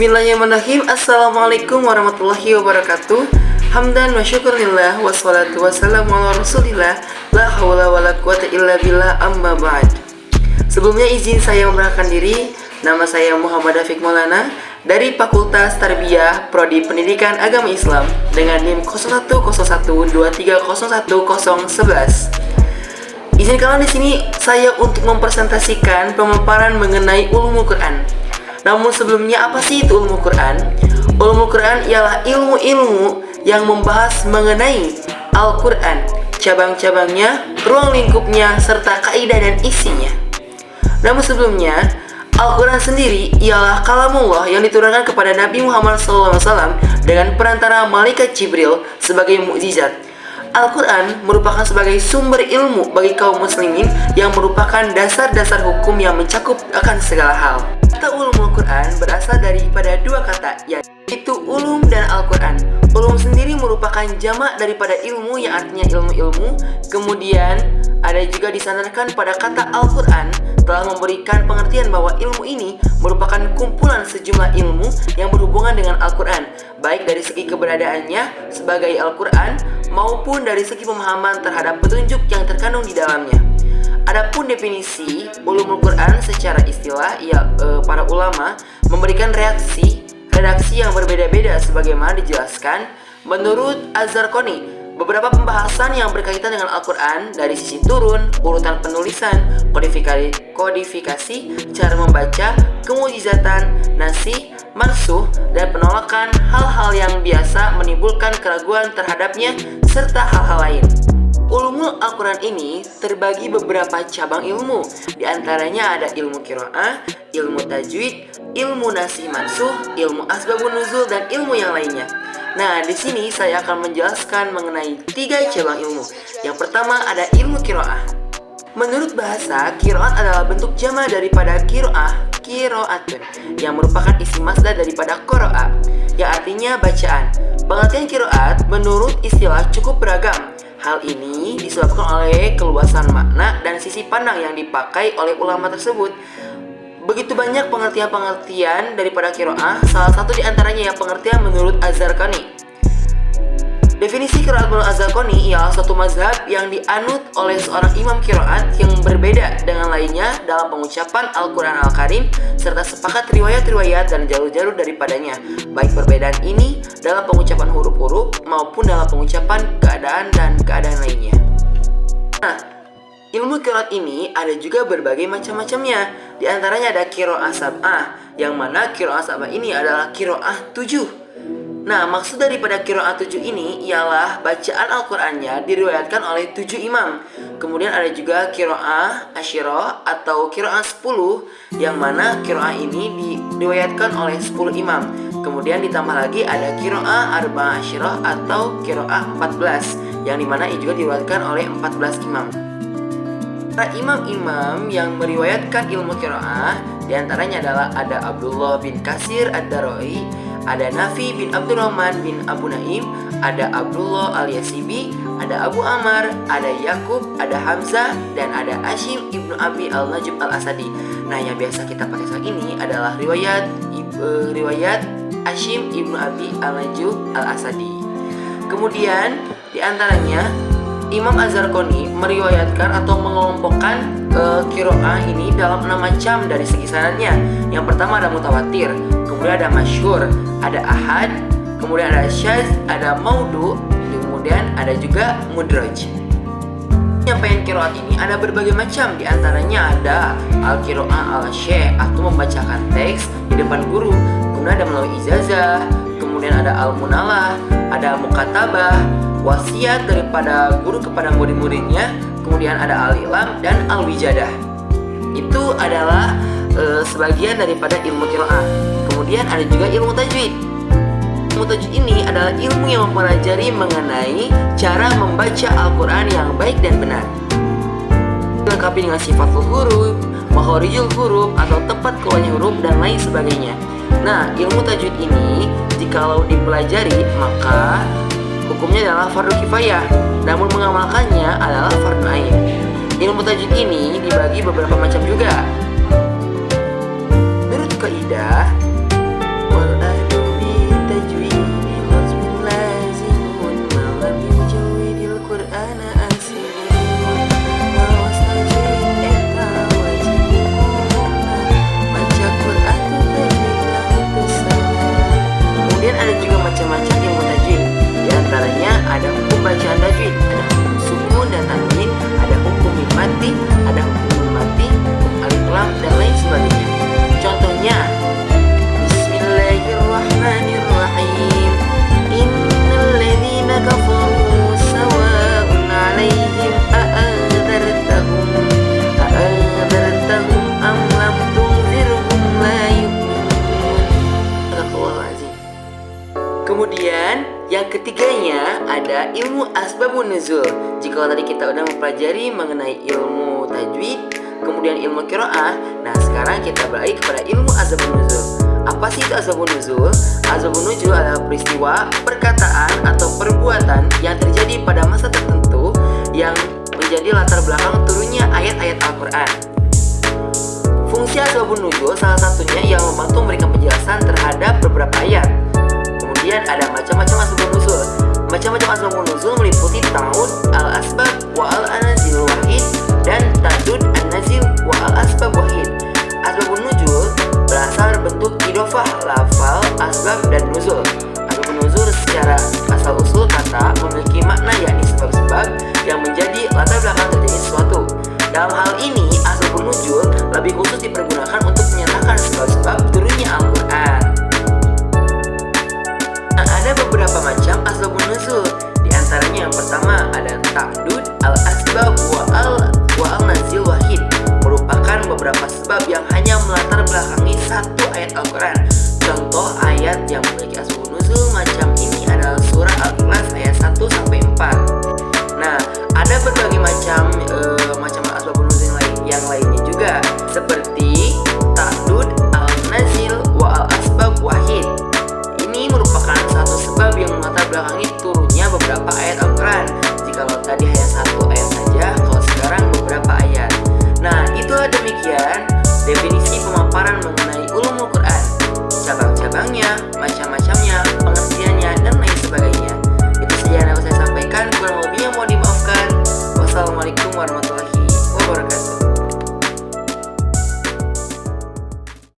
Bismillahirrahmanirrahim. Assalamualaikum warahmatullahi wabarakatuh. Hamdan wa syukurillah wassalatu wassalamu ala rasulillah. La hawla wa la quwata illa billah, amma ba'd. Sebelumnya izin saya memperkenalkan diri. Nama saya Muhammad Afiq Maulana dari Fakultas Tarbiyah Prodi Pendidikan Agama Islam dengan NIM 010123011011. Izinkanlah di sini saya untuk mempresentasikan pemaparan mengenai ulumul Quran. Namun sebelumnya, apa sih itu ulumul Quran? Ulumul Quran ialah ilmu-ilmu yang membahas mengenai Al-Quran, cabang-cabangnya, ruang lingkupnya, serta kaidah dan isinya. Namun sebelumnya, Al-Quran sendiri ialah kalamullah yang diturunkan kepada Nabi Muhammad SAW dengan perantara malaikat Jibril sebagai mukjizat. Al-Quran merupakan sebagai sumber ilmu bagi kaum muslimin yang merupakan dasar-dasar hukum yang mencakup akan segala hal. Kata ulumul Quran berasal daripada dua kata, yaitu ulum dan Al-Quran. Ulum sendiri merupakan jamak daripada ilmu yang artinya ilmu-ilmu. Kemudian ada juga disandarkan pada kata Al-Quran telah memberikan pengertian bahwa ilmu ini merupakan kumpulan sejumlah ilmu yang berhubungan dengan Al-Quran, baik dari segi keberadaannya sebagai Al-Quran maupun dari segi pemahaman terhadap petunjuk yang terkandung di dalamnya. Adapun definisi ulumul Quran secara istilah, para ulama memberikan redaksi yang berbeda-beda sebagaimana dijelaskan menurut Az-Zarqani. Beberapa pembahasan yang berkaitan dengan Al-Quran dari sisi turun, urutan penulisan, kodifikasi, cara membaca, kemujizatan, nasih, mansuh, dan penolakan hal-hal yang biasa menimbulkan keraguan terhadapnya, serta hal-hal lain. Ulumul Al-Quran ini terbagi beberapa cabang ilmu. Di antaranya ada ilmu qiraah, ilmu tajwid, ilmu nasih mansuh, ilmu asbabun nuzul, dan ilmu yang lainnya. Nah, di sini saya akan menjelaskan mengenai 3 cabang ilmu. Yang pertama ada ilmu qiraah. Menurut bahasa, qiraat adalah bentuk jama daripada qiraatun, yang merupakan isim masdar daripada qara'a, yang artinya bacaan. Pengertian qiraat menurut istilah cukup beragam. Hal ini disebabkan oleh keluasan makna dan sisi pandang yang dipakai oleh ulama tersebut. Begitu banyak pengertian-pengertian daripada qiraah, salah satu di antaranya yang pengertian menurut Az-Zarqani. Definisi qiraat menurut Az-Zarqani ialah suatu mazhab yang dianut oleh seorang imam qiraat yang berbeda dengan lainnya dalam pengucapan Al-Quran Al-Karim, serta sepakat riwayat-riwayat dan jalur-jalur daripadanya, baik perbedaan ini dalam pengucapan huruf-huruf maupun dalam pengucapan keadaan dan keadaan lainnya. Nah, ilmu qiraat ini ada juga berbagai macam-macamnya. Di antaranya ada qiraah sab'ah, yang mana qiraah sab'ah ini adalah qiraah 7. Nah, maksud daripada qiraah 7 ini ialah bacaan Al-Qur'annya diriwayatkan oleh 7 imam. Kemudian ada juga qiraah asyirah atau qiraah 10, yang mana qiraah ini diriwayatkan oleh 10 imam. Kemudian ditambah lagi ada qiraah arba'ah asyirah atau qiraah 14, yang dimana ini juga diriwayatkan oleh 14 imam. Para imam-imam yang meriwayatkan ilmu qiraah diantaranya adalah ada Abdullah bin Kasir ad-Darai, ada Nafi bin Abdurrahman bin Abu Naim, ada Abdullah al-Yasibi, ada Abu Amar, ada Yakub, ada Hamzah, dan ada Ashim ibnu Abi al-Najib al-Asadi. Nah, yang biasa kita pakai saat ini adalah riwayat Ashim ibnu Abi al-Najib al-Asadi. Kemudian di antaranya Imam Az-Zarqani meriwayatkan atau mengelompokkan qiraah ini dalam 6 macam dari segi sanadnya. Yang pertama ada mutawatir, kemudian ada masyhur, ada ahad, kemudian ada syadz, ada maudhu, kemudian ada juga mudraj. Penyampaian qiraat ini ada berbagai macam. Di antaranya ada al-qiraah al-syekh atau membacakan teks di depan guru, kemudian ada melalui ijazah, kemudian ada al-munalah, ada mukatabah, wasiat daripada guru kepada murid-muridnya, kemudian ada al-ilam dan al-wijadah. Itu adalah sebagian daripada ilmu qiraah. Kemudian ada juga ilmu tajwid. Ilmu tajwid ini adalah ilmu yang mempelajari mengenai cara membaca Al-Quran yang baik dan benar, dilengkapi dengan sifatul huruf, makharijul huruf atau tempat keluarnya huruf dan lain sebagainya. Nah, ilmu tajwid ini jikalau dipelajari maka hukumnya adalah fardu kifayah, namun mengamalkannya adalah fardu ain. Ilmu tajwid ini dibagi beberapa macam juga. Menurut kaidah ana asibun wastajib eta wajibuna baca Quran itu sana. Kemudian ada juga macam-macam ilmu tajwid. Di antaranya ada hukum bacaan tajwid, ada hukum sukun dan tanwin, ada hukum mim mati, ada hukum nun mati, hukum alif lam dan lain sebagainya. Contohnya Bismillahirrahmanirrahim. Innal ladzina kafaru sawa'un 'alaihim a'adzartahum am lam tunzirhum la yu'minun. Astagfirullahaladzim. Kemudian yang ketiganya ada ilmu asbabun nuzul. Jika tadi kita udah mempelajari mengenai ilmu tajwid, kemudian ilmu qiraah, nah sekarang kita beralih kepada ilmu asbabun nuzul. Apa sih itu asbabun nuzul? Asbabun nuzul adalah peristiwa, perkataan atau perbuatan yang terjadi pada masa tertentu yang menjadi latar belakang turunnya ayat-ayat Al-Quran. Fungsi asbabun nuzul salah satunya yang membantu memberikan penjelasan terhadap beberapa ayat. Kemudian ada macam-macam asbabun nuzul. Macam-macam asbabun nuzul meliputi ta'ud al-asbab wa al-anazil wahid dan ta'dud an-nazil wa al-asbab wahid. Asbabun nuzul berasal bentuk idofah, lafal, asbab, dan nuzul. Asbabun nuzul secara asal usul kata memiliki makna yakni sebab-sebab yang menjadi latar belakang terjadi sesuatu. Dalam hal ini, asbabun nuzul lebih khusus dipergunakan untuk menyatakan sebab-sebab turunnya Al-Quran. Ada beberapa macam asbabun nuzul. Di antaranya yang pertama ada ta'dud al-asbab wa al-nazil wahid, merupakan beberapa sebab yang hanya melatar belakangi satu ayat Al-Quran. Contoh ayat yang memiliki asbabun nuzul macam ini adalah surah Al-Ikhlas ayat 1 sampai 4. Nah, ada berbagai macam asbabun nuzul yang lainnya juga, seperti ta'dud al-nazil wa al-asbab wahid. Ini merupakan satu sebab yang melatar belakangi turunnya beberapa ayat Al-Quran. Jikalau tadi hanya satu ayat saja, kalau sekarang beberapa ayat. Nah, itulah demikian definisi pemaparan mengenai ulumul Quran. Cabang-cabangnya